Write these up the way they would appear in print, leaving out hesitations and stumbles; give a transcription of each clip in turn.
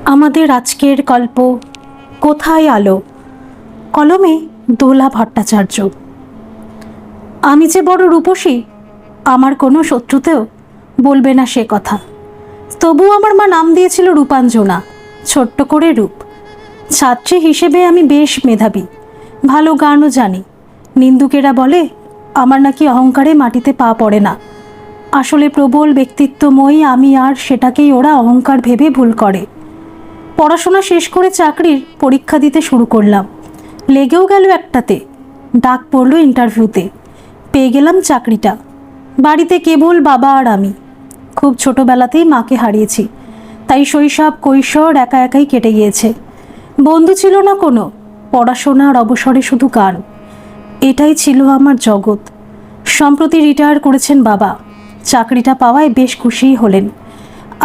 আমাদের আজকের গল্প কোথায় আলো, কলমে দোলা ভট্টাচার্য। আমি যে বড় রূপসী, আমার কোনো শত্রুতেও বলবে না সে কথা। তবু আমার মা নাম দিয়েছিল রূপাঞ্জনা, ছোট্ট করে রূপ। ছাত্রী হিসেবে আমি বেশ মেধাবী, ভালো গানও জানি। নিন্দুকেরা বলে আমার নাকি অহংকারে মাটিতে পা পড়ে না। আসলে প্রবল ব্যক্তিত্বময়ী আমি, আর সেটাকেই ওরা অহংকার ভেবে ভুল করে। পড়াশোনা শেষ করে চাকরির পরীক্ষা দিতে শুরু করলাম। লেগেও গেল একটাতে, ডাক পড়লো ইন্টারভিউতে, পেয়ে গেলাম চাকরিটা। বাড়িতে কেবল বাবা আর আমি। খুব ছোটোবেলাতেই মাকে হারিয়েছি, তাই শৈশব কৈশোর একা একাই কেটে গিয়েছে। বন্ধু ছিল না কোনো, পড়াশোনার অবসরে শুধু গান, এটাই ছিল আমার জগৎ। সম্প্রতি রিটায়ার করেছেন বাবা, চাকরিটা পাওয়ায় বেশ খুশিই হলেন।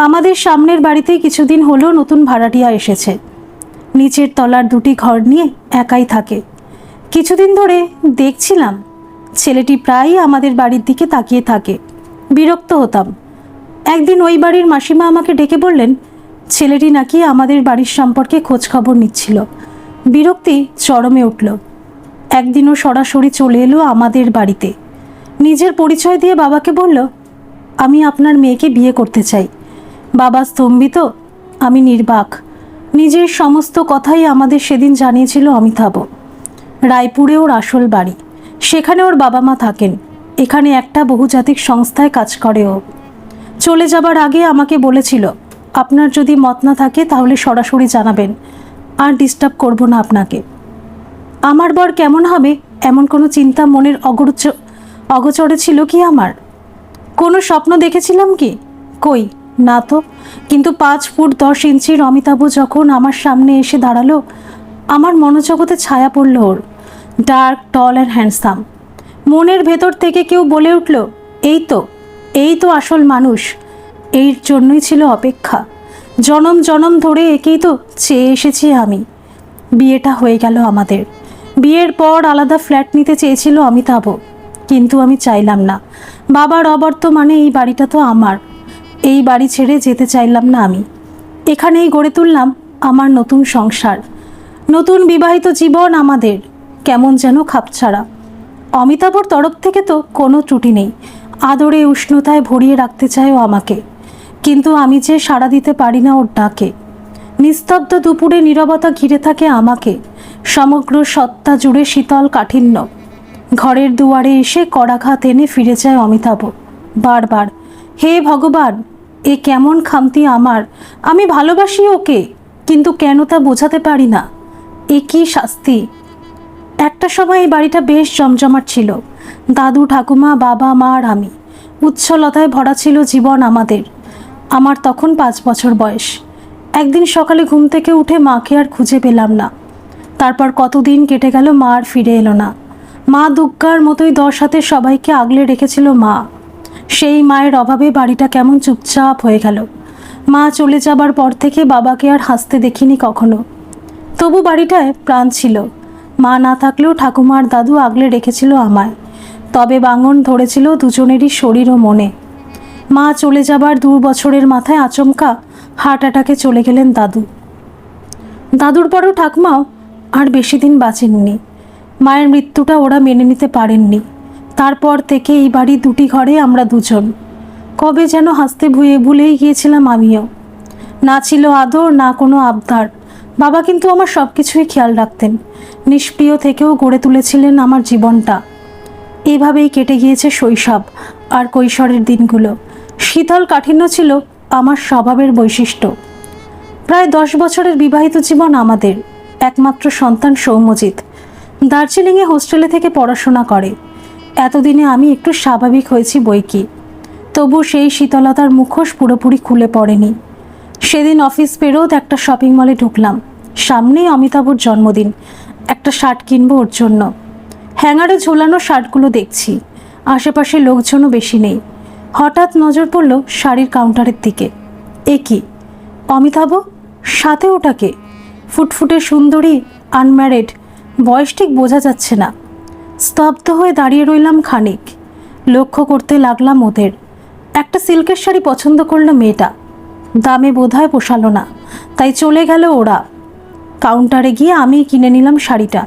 আমাদের সামনের বাড়িতে কিছুদিন হলো নতুন ভাড়াটিয়া এসেছে। নিচের তলার দুটি ঘর নিয়ে একাই থাকে। কিছুদিন ধরে দেখছিলাম ছেলেটি প্রায়ই আমাদের বাড়ির দিকে তাকিয়ে থাকে। বিরক্ত হতাম। একদিন ওই বাড়ির মাসিমা আমাকে ডেকে বললেন ছেলেটি নাকি আমাদের বাড়ির সম্পর্কে খোঁজ খবর নিচ্ছিল। বিরক্তি চরমে উঠল। একদিনও সরাসরি চলে এলো আমাদের বাড়িতে। নিজের পরিচয় দিয়ে বাবাকে বলল, আমি আপনার মেয়েকে বিয়ে করতে চাই। বাবা স্তম্ভিত, আমি নির্বাক। নিজের সমস্ত কথাই আমাদের সেদিন জানিয়েছিল অমিতাভ। রায়পুরে ওর আসল বাড়ি, সেখানে ওর বাবা মা থাকেন। এখানে একটা বহুজাতিক সংস্থায় কাজ করে ও। চলে যাবার আগে আমাকে বলেছিল, আপনার যদি মত না থাকে তাহলে সরাসরি জানাবেন, আর ডিস্টার্ব করব না আপনাকে। আমার বর কেমন হবে এমন কোনো চিন্তা মনের অগোচরে ছিল কি আমার? কোনো স্বপ্ন দেখেছিলাম কি? কই না তো। কিন্তু 5 ফুট 10 ইঞ্চির অমিতাভ যখন আমার সামনে এসে দাঁড়ালো, আমার মনোজগতে ছায়া পড়ল ওর। Dark, tall and handsome. মনের ভেতর থেকে কেউ বলে উঠল, এই তো আসল মানুষ। এর জন্যই ছিল অপেক্ষা। জনম জনম ধরে একেই তো চেয়ে এসেছি আমি। বিয়েটা হয়ে গেল আমাদের। বিয়ের পর আলাদা ফ্ল্যাট নিতে চেয়েছিল অমিতাভ, কিন্তু আমি চাইলাম না। বাবার অবর্তমানে এই বাড়িটা তো আমার। এই বাড়ি ছেড়ে যেতে চাইলাম না আমি। এখানেই গড়ে তুললাম আমার নতুন সংসার, নতুন বিবাহিত জীবন আমাদের। কেমন যেন খাপছাড়া। অমিতাভর তরফ থেকে তো কোনো ত্রুটি নেই। আদরে উষ্ণতায় ভরিয়ে রাখতে চায় ও আমাকে, কিন্তু আমি যে সাড়া দিতে পারি না ওর ডাকে। নিস্তব্ধ দুপুরে নীরবতা ঘিরে থাকে আমাকে। সমগ্র সত্তা জুড়ে শীতল কাঠিন্য। ঘরের দুয়ারে এসে কড়াঘাত এনে ফিরে যায় অমিতাভ বারবার। হে ভগবান, এ কেমন খামতি আমার! আমি ভালোবাসি ওকে, কিন্তু কেন তা বোঝাতে পারি না। এ কি শাস্তি! একটা সময় এই বাড়িটা বেশ জমজমাট ছিল। দাদু ঠাকুমা, বাবা মা আর আমি। উচ্ছলতায় ভরা ছিল জীবন আমাদের। আমার তখন 5 বছর বয়স। একদিন সকালে ঘুম থেকে উঠে মাকে আর খুঁজে পেলাম না। তারপর কতদিন কেটে গেল, মা আর ফিরে এলো না। মা দুর্গার মতোই 10 হাতে সবাইকে আগলে রেখেছিল মা। সেই মায়ের অভাবে বাড়িটা কেমন চুপচাপ হয়ে গেল। মা চলে যাবার পর থেকে বাবাকে আর হাসতে দেখিনি কখনো। তবু বাড়িটায় প্রাণ ছিল। মা না থাকলেও ঠাকুমা আর দাদু আগলে রেখেছিল আমায়। তবে বাঙন ধরেছিল দুজনেরই শরীর ও মনে। মা চলে যাবার 2 বছরের মাথায় আচমকা হার্ট অ্যাটাকে চলে গেলেন দাদু। দাদুর পরও ঠাকুমাও আর বেশি দিন বাঁচেননি। মায়ের মৃত্যুটা ওরা মেনে নিতে পারেননি। তারপর থেকে এই বাড়ি 2টি ঘরে আমরা দুজন। কবে যেন হাসতে ভুলেই গিয়েছিলাম আমিও। না ছিল আদর, না কোনো আবদার। বাবা কিন্তু আমার সব কিছুই খেয়াল রাখতেন। নিষ্প্রিয় থেকেও গড়ে তুলেছিলেন আমার জীবনটা। এভাবেই কেটে গিয়েছে শৈশব আর কৈশোরের দিনগুলো। শীতল কাঠিন্য ছিল আমার স্বভাবের বৈশিষ্ট্য। প্রায় 10 বছরের বিবাহিত জীবন আমাদের। একমাত্র সন্তান সৌম্যজিৎ দার্জিলিংয়ে হোস্টেলে থেকে পড়াশোনা করে। এতদিনে আমি একটু স্বাভাবিক হয়েছি বইকি, তবু সেই শীতলতার মুখোশ পুরোপুরি খুলে পড়েনি। সেদিন অফিস পেরোত একটা শপিং মলে ঢুকলাম। সামনেই অমিতাভর জন্মদিন। একটা শার্ট কিনবো ওর জন্য। হ্যাঙ্গারে ঝোলানো শার্টগুলো দেখছি। আশেপাশে লোকজনও বেশি নেই। হঠাৎ নজর পড়ল শাড়ির কাউন্টারের দিকে। এ কি, অমিতাভ! সাথে ওটাকে ফুটফুটে সুন্দরী, আনম্যারিড, বয়স ঠিক বোঝা যাচ্ছে না। স্তব্ধ হয়ে দাঁড়িয়ে রইলাম খানিক। লক্ষ্য করতে লাগলাম ওদের। একটা সিল্কের শাড়ি পছন্দ করলো মেয়েটা। দামে বোধহয় পোষালো না, তাই চলে গেল ওরা। কাউন্টারে গিয়ে আমি কিনে নিলাম শাড়িটা।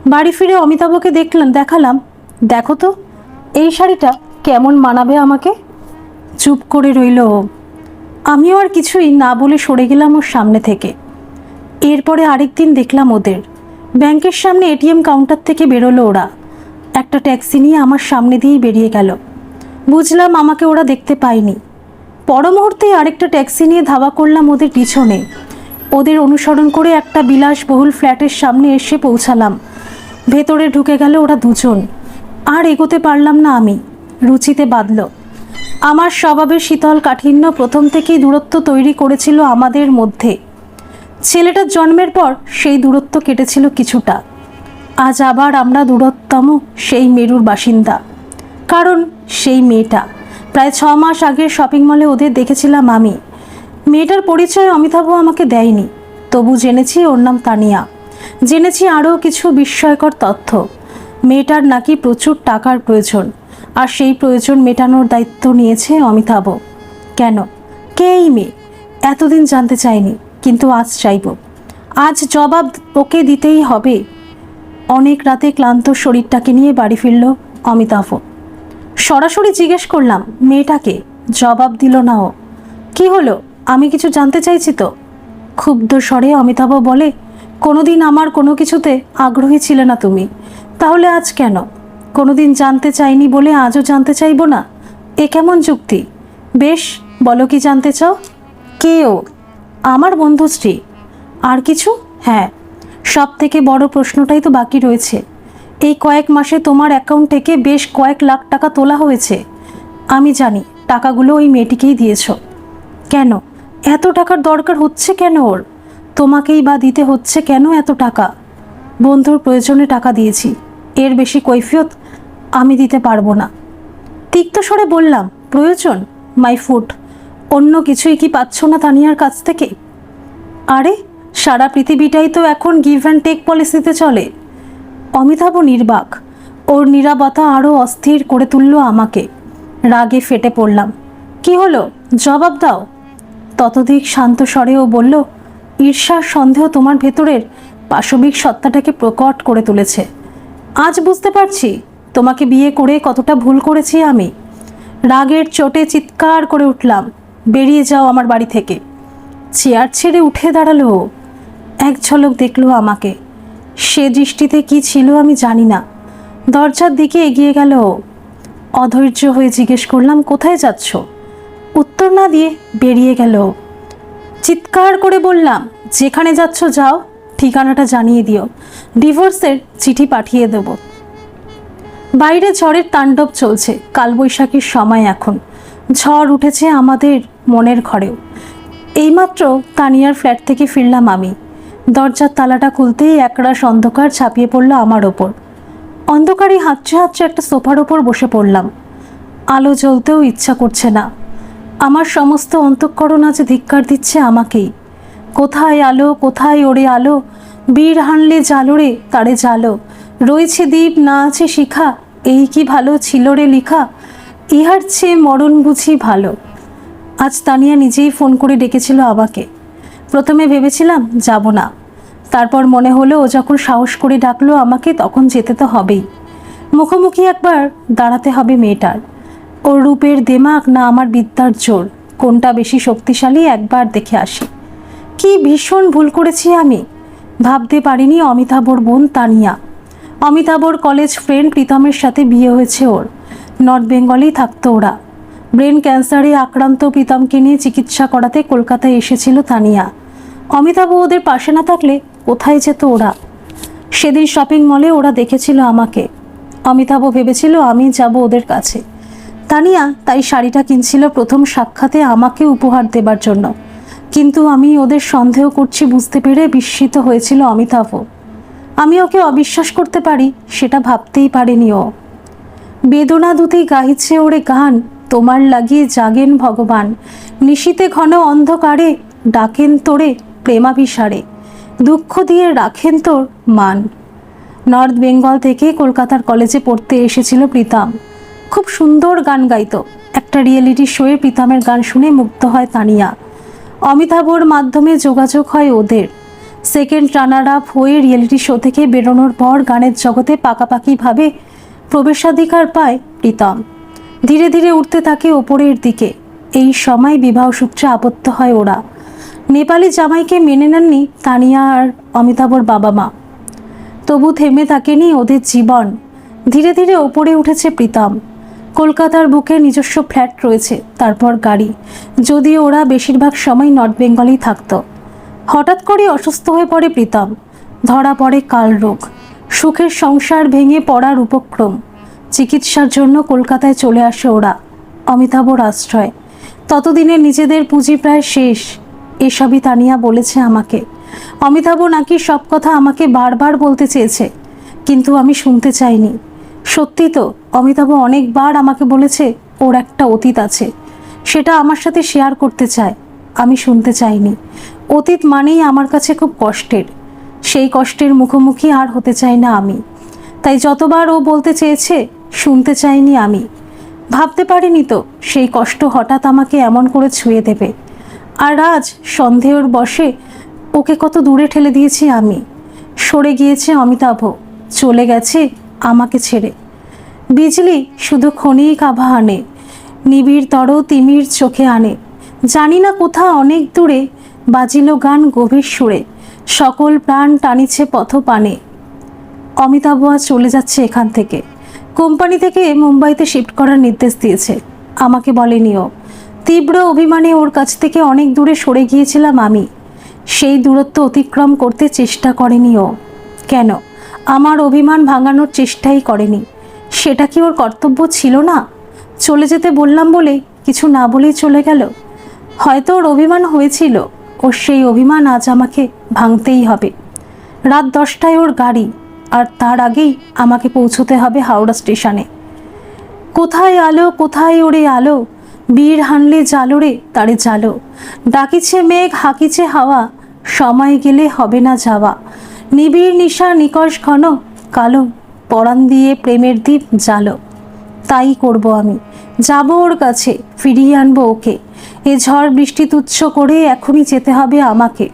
বাড়ি ফিরে অমিতাভকে দেখালাম, দেখো তো এই শাড়িটা কেমন মানাবে আমাকে। চুপ করে রইল ও। আমিও আর কিছুই না বলে সরে গেলাম ওর সামনে থেকে। এরপরে আরেকদিন দেখলাম ওদের ব্যাংকের সামনে এটিএম কাউন্টার থেকে বেরোলো ওরা। একটা ট্যাক্সি নিয়ে আমার সামনে দিয়েই বেরিয়ে গেল। বুঝলাম আমাকে ওরা দেখতে পায়নি। পর মুহূর্তেই আরেকটা ট্যাক্সি নিয়ে ধাওয়া করলাম ওদের পিছনে। ওদের অনুসরণ করে একটা বিলাসবহুল ফ্ল্যাটের সামনে এসে পৌঁছালাম। ভেতরে ঢুকে গেল ওরা দুজন। আর এগোতে পারলাম না আমি। রুচিতে বাঁধল। আমার স্বভাবের শীতল কাঠিন্য প্রথম থেকেই দূরত্ব তৈরি করেছিল আমাদের মধ্যে। ছেলেটার জন্মের পর সেই দূরত্ব কেটেছিল কিছুটা। আজ আবার আমরা দূরত্বতম সেই মেরুর বাসিন্দা। কারণ সেই মেয়েটা প্রায় 6 মাস আগের শপিং মলে ওদের দেখেছিলাম আমি। মেয়েটার পরিচয় অমিতাভ আমাকে দেয়নি, তবু জেনেছি ওর নাম তানিয়া। জেনেছি আরও কিছু বিস্ময়কর তথ্য। মেয়েটার নাকি প্রচুর টাকার প্রয়োজন, আর সেই প্রয়োজন মেটানোর দায়িত্ব নিয়েছে অমিতাভ। কেন? কে এই মেয়ে? এতদিন জানতে চাইনি, কিন্তু আজ চাইব। আজ জবাব ওকে দিতেই হবে। অনেক রাতে ক্লান্ত শরীরটাকে নিয়ে বাড়ি ফিরল অমিতাভ। সরাসরি জিজ্ঞেস করলাম মেয়েটাকে, জবাব দিল না ও। কি হলো? আমি কিছু জানতে চাইছি তো। ক্ষুব্ধ স্বরে অমিতাভ বলে, কোনোদিন আমার কোনো কিছুতে আগ্রহী ছিলে না তুমি, তাহলে আজ কেন? কোনোদিন জানতে চাইনি বলে আজও জানতে চাইবো না? এ কেমন যুক্তি? বেশ, বলো কি জানতে চাও? কে ও? আমার বন্ধুশ্রী। আর কিছু? হ্যাঁ, সব থেকে বড় প্রশ্নটাই তো বাকি রয়েছে। এই কয়েক মাসে তোমার অ্যাকাউন্ট থেকে বেশ কয়েক লাখ টাকা তোলা হয়েছে। আমি জানি টাকাগুলো ওই মেয়েটিকেই দিয়েছ। কেন? এত টাকার দরকার হচ্ছে কেন ওর? তোমাকেই বা দিতে হচ্ছে কেন এত টাকা? বন্ধুর প্রয়োজনে টাকা দিয়েছি, এর বেশি কৈফিয়ত আমি দিতে পারবো না। তিক্ত স্বরে বললাম, প্রয়োজন? My food. অন্য কিছুই কি পাচ্ছ না তানিয়ার কাছ থেকে? আরে, সারা পৃথিবীটাই তো এখন গিভ অ্যান্ড টেক পলিসিতে চলে। অমিতাভ নির্বাক। ওর নীরবতা আরও অস্থির করে তুলল আমাকে। রাগে ফেটে পড়লাম। কি হলো? জবাব দাও। ততোধিক শান্ত স্বরেও বলল, ঈর্ষার সন্দেহ তোমার ভেতরের পাশবিক সত্তাটাকে প্রকট করে তুলেছে। আজ বুঝতে পারছি তোমাকে বিয়ে করে কতটা ভুল করেছি আমি। রাগের চোটে চিৎকার করে উঠলাম, বেরিয়ে যাও আমার বাড়ি থেকে। চেয়ার ছেড়ে উঠে দাঁড়ালো। এক ঝলক দেখলো আমাকে। সে দৃষ্টিতে কি ছিল আমি জানি না। দরজার দিকে এগিয়ে গেল। অধৈর্য হয়ে জিজ্ঞেস করলাম, কোথায় যাচ্ছ? উত্তর না দিয়ে বেরিয়ে গেল। চিৎকার করে বললাম, যেখানে যাচ্ছ যাও, ঠিকানাটা জানিয়ে দিও, ডিভোর্সের চিঠি পাঠিয়ে দেব। বাইরে ঝড়ের তাণ্ডব চলছে। কালবৈশাখীর সময় এখন। ঝড় উঠেছে আমাদের মনের ঘরেও। এইমাত্র তানিয়ার ফ্ল্যাট থেকে ফিরলাম আমি। দরজার তালাটা খুলতেই একরাশ অন্ধকার ছাপিয়ে পড়ল আমার ওপর। অন্ধকারে হাঁচড়ে হাঁচড়ে একটা সোফার ওপর বসে পড়লাম। আলো জ্বলতেও ইচ্ছা করছে না। আমার সমস্ত অন্তঃকরণ আজ ধিক্কার দিচ্ছে আমাকেই। কোথায় আলো, কোথায় ওরে আলো? বীর হানলে জালোরে তারে জালো। রয়েছে দ্বীপ, না আছে শিখা, এই কি ভালো ছিল রে লিখা। ইহার চেয়ে মরণ বুঝি ভালো। আজ তানিয়া নিজেই ফোন করে ডেকেছিল আমাকে। প্রথমে ভেবেছিলাম যাব না, তারপর মনে হলো ও যখন সাহস করে ডাকলো আমাকে, তখন যেতে তো হবেই। মুখোমুখি একবার দাঁড়াতে হবে মেয়েটার। ওর রূপের দেমাগ না আমার বিদ্যার জোর, কোনটা বেশি শক্তিশালী একবার দেখে আসি। কি ভীষণ ভুল করেছি আমি। ভাবতে পারিনি অমিতাভর বোন তানিয়া। অমিতাভর কলেজ ফ্রেন্ড প্রীতমের সাথে বিয়ে হয়েছে ওর। নর্থ বেঙ্গলেই থাকতো ওরা। ব্রেন ক্যান্সারে আক্রান্ত প্রীতমকে নিয়ে চিকিৎসা করাতে কলকাতায় এসেছিল তানিয়া। অমিতাভ ওদের পাশে না থাকলে কোথায় যেত ওরা? সেদিন শপিং মলে ওরা দেখেছিল আমাকে। অমিতাভ ভেবেছিল আমি যাব ওদের কাছে। তানিয়া তাই শাড়িটা কিনছিল প্রথম সাক্ষাতে আমাকে উপহার দেবার জন্য। কিন্তু আমি ওদের সন্দেহ করছি বুঝতে পেরে বিস্মিত হয়েছিল অমিতাভ। আমি ওকে অবিশ্বাস করতে পারি সেটা ভাবতেই পারেনি ও। বেদনা দুতি গাইছে ওরে গান, তোমার লাগিয়ে জাগেন ভগবান। নিশীতে ঘন অন্ধকারে ডাকেন তোরে প্রেমাভিসারে, দুঃখ দিয়ে রাখেন তোর মান। নর্থ বেঙ্গল থেকে কলকাতার কলেজে পড়তে এসেছিল প্রীতম। খুব সুন্দর গান গাইতো। একটা রিয়েলিটি শোয়ে প্রীতমের গান শুনে মুগ্ধ হয় তানিয়া। অমিতাভর মাধ্যমে যোগাযোগ হয় ওদের। সেকেন্ড রানার আপ হয়ে রিয়েলিটি শো থেকে বেরোনোর পর গানের জগতে পাকাপাকিভাবে প্রবেশাধিকার পায় প্রীতম। ধীরে ধীরে উঠতে থাকে ওপরের দিকে। এই সময় বিবাহ সূত্রে আবদ্ধ হয় ওরা। নেপালি জামাইকে মেনে নেননি তানিয়া আর অমিতাভর বাবা মা। তবু থেমে থাকেনি ওদের জীবন। ধীরে ধীরে ওপরে উঠেছে প্রীতম। কলকাতার বুকে নিজস্ব ফ্ল্যাট রয়েছে, তারপর গাড়ি। যদিও ওরা বেশিরভাগ সময় নর্থ বেঙ্গলেই থাকতো। হঠাৎ করে অসুস্থ হয়ে পড়ে প্রীতম। ধরা পড়ে কালরোগ। সুখের সংসার ভেঙে পড়ার উপক্রম। চিকিৎসার জন্য কলকাতায় চলে আসে ওরা, অমিতাভর আশ্রয়। ততদিনে নিজেদের পুঁজি প্রায় শেষ। এসবই তানিয়া বলেছে আমাকে। অমিতাভ নাকি সব কথা আমাকে বারবার বলতে চেয়েছে, কিন্তু আমি শুনতে চাইনি। সত্যি তো, অমিতাভ অনেকবার আমাকে বলেছে ওর একটা অতীত আছে, সেটা আমার সাথে শেয়ার করতে চায়। আমি শুনতে চাইনি। অতীত মানেই আমার কাছে খুব কষ্টের। সেই কষ্টের মুখোমুখি আর হতে চাই না আমি। তাই যতবার ও বলতে চেয়েছে, শুনতে চাইনি আমি। ভাবতে পারিনি তো সেই কষ্ট হঠাৎ আমাকে এমন করে ছুঁয়ে দেবে। আর আজ সন্দেহের বশে ওকে কত দূরে ঠেলে দিয়েছি আমি। সরে গিয়েছে অমিতাভ, চলে গেছে আমাকে ছেড়ে। বিজলি শুধু ক্ষণিক আভা আনে, নিবিড়তর তিমির চোখে আনে। জানি না কোথা অনেক দূরে বাজিল গান গভীর সুরে, সকল প্রাণ টানিছে পথপানে। অমিতাভ আজ চলে যাচ্ছে এখান থেকে। কোম্পানি থেকে মুম্বাইতে শিফট করার নির্দেশ দিয়েছে, আমাকে বলেনিও। তীব্র অভিমানে ওর কাছ থেকে অনেক দূরে সরে গিয়েছিলাম আমি। সেই দূরত্ব অতিক্রম করতে চেষ্টা করেনি ও। কেন? আমার অভিমান ভাঙানোর চেষ্টাই করেনি। সেটা কি ওর কর্তব্য ছিল না? চলে যেতে বললাম বলে কিছু না বলেই চলে গেল। হয়তো ওর অভিমান হয়েছিল, ওর সেই অভিমান আজ আমাকে ভাঙতেই হবে। রাত 10টায় ওর গাড়ি, আর তার আগেই আমাকে পৌঁছতে হবে হাওড়া স্টেশনে। কোথায় আলো, কোথায় ওরে আলো, বীর হানলে জালো রে তারে জালো। ডাকিছে মেঘ, হাকিছে হাওয়া, সময় গেলে হবে না যাওয়া। নিবিড় নিশা নিকষ ঘন, কালো পরাণ দিয়ে প্রেমের দ্বীপ জালো। তাই করব আমি, যাব ওর কাছে, ফিরিয়ে আনবো ওকে। এ ঝড় বৃষ্টি তুচ্ছ করে এখনই যেতে হবে আমাকে।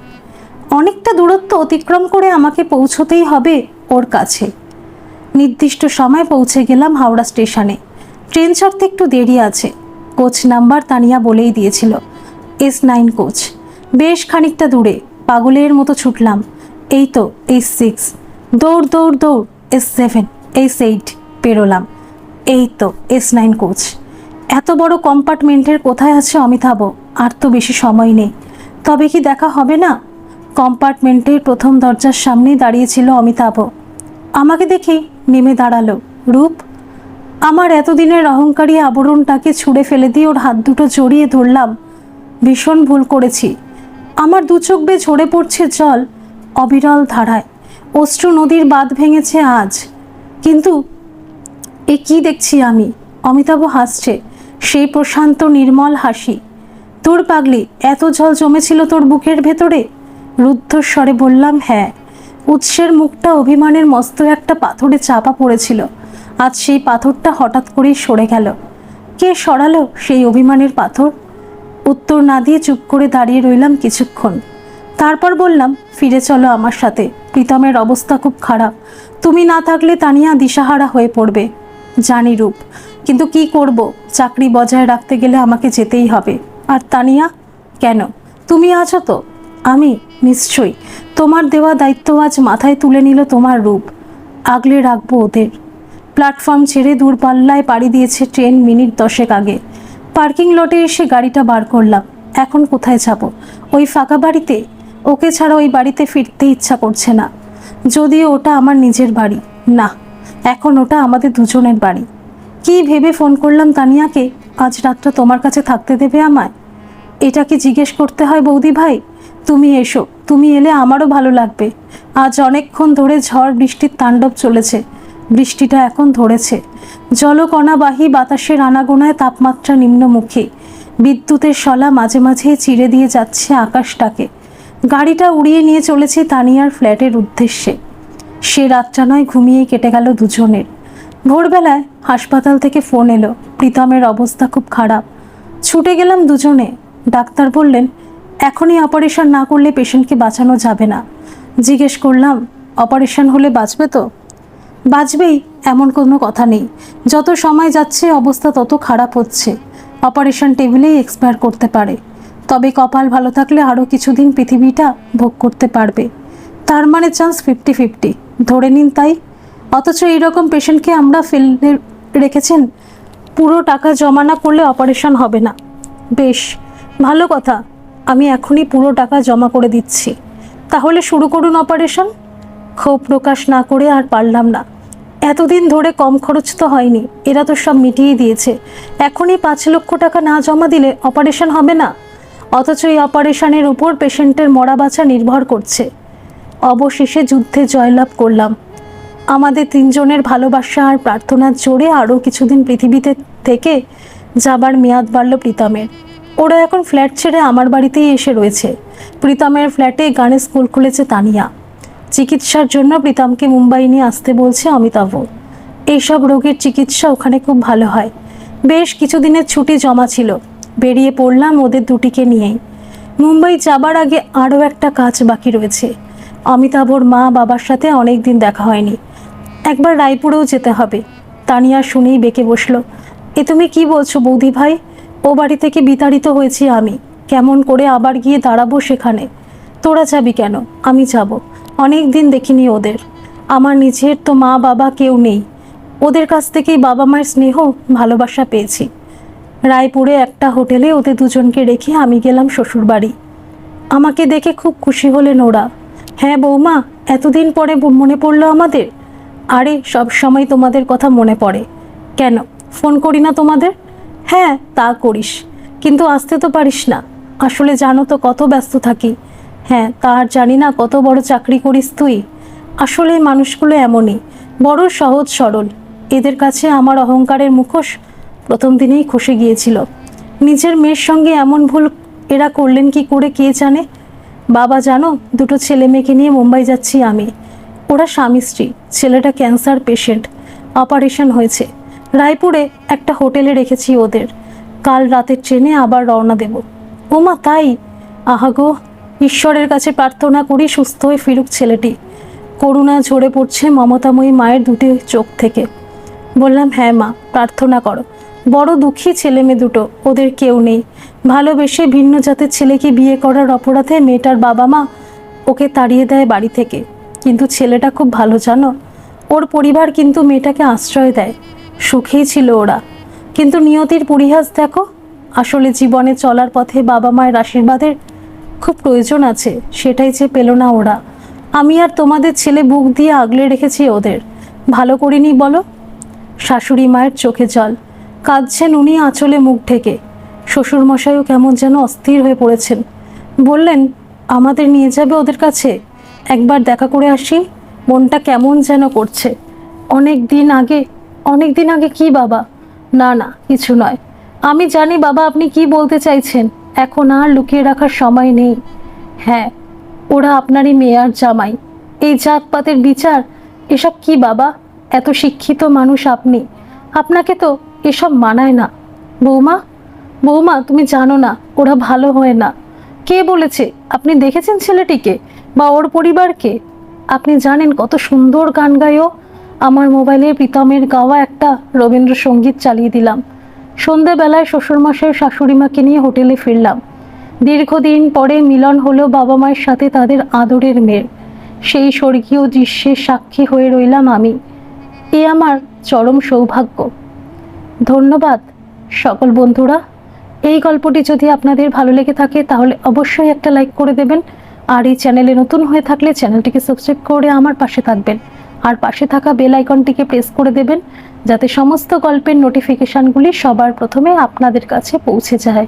অনেকটা দূরত্ব অতিক্রম করে আমাকে পৌঁছতেই হবে ওর কাছে। নির্দিষ্ট সময় পৌঁছে গেলাম হাওড়া স্টেশনে। ট্রেন ছাড়তে একটু দেরি আছে। কোচ নাম্বার তানিয়া বলেই দিয়েছিল, S9 কোচ। বেশ খানিকটা দূরে পাগলের মতো ছুটলাম। এই তো S6, দৌড় দৌড় দৌড়, S7, S8 পেরোলাম। এই তো S9 কোচ। এত বড় কম্পার্টমেন্টের কোথায় আছে অমিতাভ? আর তো বেশি সময় নেই। তবে কি দেখা হবে না? কম্পার্টমেন্টের প্রথম দরজার সামনেই দাঁড়িয়েছিল অমিতাভ। আমাকে দেখেই নেমে দাঁড়ালো। রূপ, আমার এতদিনের অহংকারী আবরণটাকে ছুঁড়ে ফেলে দিয়ে ওর হাত দুটো জড়িয়ে ধরলাম। ভীষণ ভুল করেছি। আমার দু চোখ বেয়ে ঝরে পড়ছে জল অবিরল ধারায়। অশ্রু নদীর বাঁধ ভেঙেছে আজ। কিন্তু এ কি দেখছি আমি? অমিতাভ হাসছে, সেই প্রশান্ত নির্মল হাসি। তোর পাগলি, এত জল জমেছিল তোর বুকের ভেতরে? রুদ্ধস্বরে বললাম, হ্যাঁ। উৎসের মুখটা অভিমানের মস্ত একটা পাথরে চাপা পড়েছিল। আজ সেই পাথরটা হঠাৎ করেই সরে গেল। কে সরালো সেই অভিমানের পাথর? উত্তর না দিয়ে চুপ করে দাঁড়িয়ে রইলাম কিছুক্ষণ। তারপর বললাম, ফিরে চলো আমার সাথে। প্রীতমের অবস্থা খুব খারাপ। তুমি না থাকলে তানিয়া দিশাহারা হয়ে পড়বে। জানি রূপ, কিন্তু কি করব? চাকরি বজায় রাখতে গেলে আমাকে যেতেই হবে। আর তানিয়া? কেন? তুমি আছো তো? আমি নিশ্চয়ই। তোমার দেওয়া দায়িত্ব আজ মাথায় তুলে নিল তোমার রূপ। আগলে রাখবো ওদের। প্ল্যাটফর্ম ছেড়ে দূরপাল্লায় পাড়ি দিয়েছে ট্রেন মিনিট 10 আগে। পার্কিং লটে এসে গাড়িটা বার করলাম। এখন কোথায় যাব? ওই ফাঁকা বাড়িতে? ওকে ছাড়া ওই বাড়িতে ফিরতে ইচ্ছা করছে না। যদিও ওটা আমার নিজের বাড়ি না, এখন ওটা আমাদের দুজনের বাড়ি। কি ভেবে ফোন করলাম তানিয়াকে, আজ রাতটা তোমার কাছে থাকতে দেবে আমায়? এটা কি জিজ্ঞেস করতে হয় বৌদি ভাই? তুমি এসো, তুমি এলে আমারও ভালো লাগবে। আজ অনেকক্ষণ ধরে ঝড় বৃষ্টির তাণ্ডব চলেছে। বৃষ্টিটা এখন ধরেছে। জলকণাবাহী বাতাসের আনাগোনায় তাপমাত্রা নিম্নমুখী। বিদ্যুতের শলা মাঝে মাঝে চিরে দিয়ে যাচ্ছে আকাশটাকে। গাড়িটা উড়িয়ে নিয়ে চলেছে তানিয়ার ফ্ল্যাটের উদ্দেশ্যে। সে রাতটা নয় ঘুমিয়েই কেটে গেল দুজনের। ভোরবেলায় হাসপাতাল থেকে ফোন এলো, প্রীতমের অবস্থা খুব খারাপ। ছুটে গেলাম দুজনে। ডাক্তার বললেন, এখনই অপারেশন না করলে পেশেন্টকে বাঁচানো যাবে না। জিজ্ঞেস করলাম, অপারেশন হলে বাঁচবে তো? বাঁচবেই এমন কোনো কথা নেই, যত সময় যাচ্ছে অবস্থা তত খারাপ হচ্ছে, অপারেশন টেবিলেই এক্সপায়ার করতে পারে। তবে কপাল ভালো থাকলে আরও কিছুদিন পৃথিবীটা ভোগ করতে পারবে। তার মানে চান্স 50-50 ধরে নিন তাই। অথচ এইরকম পেশেন্টকে আমরা ফেলে রেখেছেন। পুরো টাকা জমা না করলে অপারেশন হবে না। বেশ ভালো কথা, আমি এখনই পুরো টাকা জমা করে দিচ্ছি। তাহলে শুরু করুন অপারেশন। ক্ষোভ প্রকাশ না করে আর পারলাম না। এতদিন ধরে কম খরচ তো হয়নি, এরা তো সব মিটিয়ে দিয়েছে। এখনই 5 লক্ষ টাকা না জমা দিলে অপারেশন হবে না। অথচ এই অপারেশনের উপর পেশেন্টের মরা বাঁচা নির্ভর করছে। অবশেষে যুদ্ধে জয়লাভ করলাম। আমাদের 3 জনের ভালোবাসা আর প্রার্থনার জোরে আরও কিছুদিন পৃথিবীতে থেকে যাবার মেয়াদ বাড়ল প্রীতমের। ওরা এখন ফ্ল্যাট ছেড়ে আমার বাড়িতেই এসে রয়েছে। প্রীতমের ফ্ল্যাটে গানের স্কুল খুলেছে তানিয়া। চিকিৎসার জন্য প্রীতমকে মুম্বাই নিয়ে আসতে বলছে অমিতাভ। এইসব রোগের চিকিৎসা ওখানে খুব ভালো হয়। বেশ কিছুদিনের ছুটি জমা ছিল, বেরিয়ে পড়লাম ওদের দুটিকে নিয়েই। মুম্বাই যাবার আগে আরও একটা কাজ বাকি রয়েছে। অমিতাভর মা বাবার সাথে অনেক দিন দেখা হয়নি, একবার রায়পুরেও যেতে হবে। তানিয়া শুনেই বেঁকে বসলো। এ তুমি কি বলছো বৌদি ভাই? ও বাড়ি থেকে বিতাড়িত হয়েছি আমি, কেমন করে আবার গিয়ে দাঁড়াবো সেখানে? তোরা যাবি কেন? আমি যাব। অনেক দিন দেখিনি ওদের। আমার নিজের তো মা বাবা কেউ নেই, ওদের কাছ থেকেই বাবা মায়ের স্নেহ ভালোবাসা পেয়েছি। রায়পুরে একটা হোটেলে ওদের দুজনকে রেখে আমি গেলাম শ্বশুর বাড়ি। আমাকে দেখে খুব খুশি হলেন ওরা। হ্যাঁ বৌমা, এতদিন পরে মনে পড়লো আমাদের? আরে সব সময় তোমাদের কথা মনে পড়ে। কেন ফোন করি না তোমাদের? হ্যাঁ তা করিস, কিন্তু আসতে তো পারিস না। আসলে জানো তো কত ব্যস্ত থাকি। হ্যাঁ তা আর জানি না কত বড় চাকরি করিস তুই। আসলে মানুষগুলো এমনই, বড় সহজ সরল। এদের কাছে আমার অহংকারের মুখোশ প্রথম দিনেই খসে গিয়েছিল। নিজের মেয়ের সঙ্গে এমন ভুল এরা করলেন কি করে কে জানে। বাবা জানো, 2টো ছেলে মেয়েকে নিয়ে মুম্বাই যাচ্ছি আমি। ওরা স্বামী স্ত্রী, ছেলেটা ক্যান্সার পেশেন্ট, অপারেশন হয়েছে। রায়পুরে একটা হোটেলে রেখেছি ওদের। কাল রাতের ট্রেনে আবার রওনা দেব। ওমা তাই? আহাগো, ঈশ্বরের কাছে প্রার্থনা করি সুস্থ হয়ে ফিরুক ছেলেটি। করুণা ঝরে পড়ছে মমতাময়ী মায়ের দুটি চোখ থেকে। বললাম, হ্যাঁ মা, প্রার্থনা করো। বড় দুঃখী ছেলে মেয়ে দুটো, ওদের কেউ নেই। ভালোবেসে ভিন্ন জাতের ছেলেকে বিয়ে করার অপরাধে মেয়েটার বাবা মা ওকে তাড়িয়ে দেয় বাড়ি থেকে। কিন্তু ছেলেটা খুব ভালো জানো, ওর পরিবার কিন্তু মেয়েটাকে আশ্রয় দেয়। সুখেই ছিল ওরা, কিন্তু নিয়তির পরিহাস দেখো। আসলে জীবনে চলার পথে বাবা মায়ের আশীর্বাদের খুব প্রয়োজন আছে, সেটাই যে পেল না ওরা। আমি আর তোমাদের ছেলে বুক দিয়ে আগলে রেখেছি ওদের। ভালো করিনি বলো? শাশুড়ি মায়ের চোখে জল, কাঁদছেন উনি আঁচলে মুখ ঢেকে। শ্বশুরমশাইও কেমন যেন অস্থির হয়ে পড়েছেন। বললেন, আমাদের নিয়ে যাবে ওদের কাছে? একবার দেখা করে আসি, মনটা কেমন যেন করছে। অনেক দিন আগে কি বাবা? না না, কিছু নয়। আমি জানি বাবা আপনি কি বলতে চাইছেন, এখন আর লুকিয়ে রাখার সময় নেই। হ্যাঁ, ওরা আপনারই মেয়ে আর জামাই। এই জাতপাতের বিচার এসব কি বাবা? এত শিক্ষিত মানুষ আপনি, আপনাকে তো এসব মানায় না। বৌমা তুমি জানো না ওরা ভালো হয় না। কে বলেছে? আপনি দেখেছেন ছেলেটিকে বা ওর পরিবারকে? আপনি জানেন কত সুন্দর গান গায়ও। আমার মোবাইলে প্রীতমের গাওয়া একটা রবীন্দ্রসঙ্গীত চালিয়ে দিলাম। সন্ধ্যাবেলায় শ্বশুরমশাই শাশুড়িমাকে নিয়ে হোটেলে ফিরলাম। দীর্ঘদিন পরে মিলন হলো বাবা মায়ের সাথে তাদের আদরের মেয়ের। সেই স্বর্গীয় দৃশ্যের সাক্ষী হয়ে রইলাম আমি। এ আমার চরম সৌভাগ্য। ধন্যবাদ সকল বন্ধুরা। এই গল্পটি যদি আপনাদের ভালো লেগে থাকে তাহলে অবশ্যই একটা লাইক করে দেবেন। আর এই চ্যানেলে নতুন হয়ে থাকলে চ্যানেলটিকে সাবস্ক্রাইব করে আমার পাশে থাকবেন। আর পাশে থাকা বেল আইকনটিকে প্রেস করে দেবেন, যাতে সমস্ত গল্পের নোটিফিকেশানগুলি সবার প্রথমে আপনাদের কাছে পৌঁছে যায়।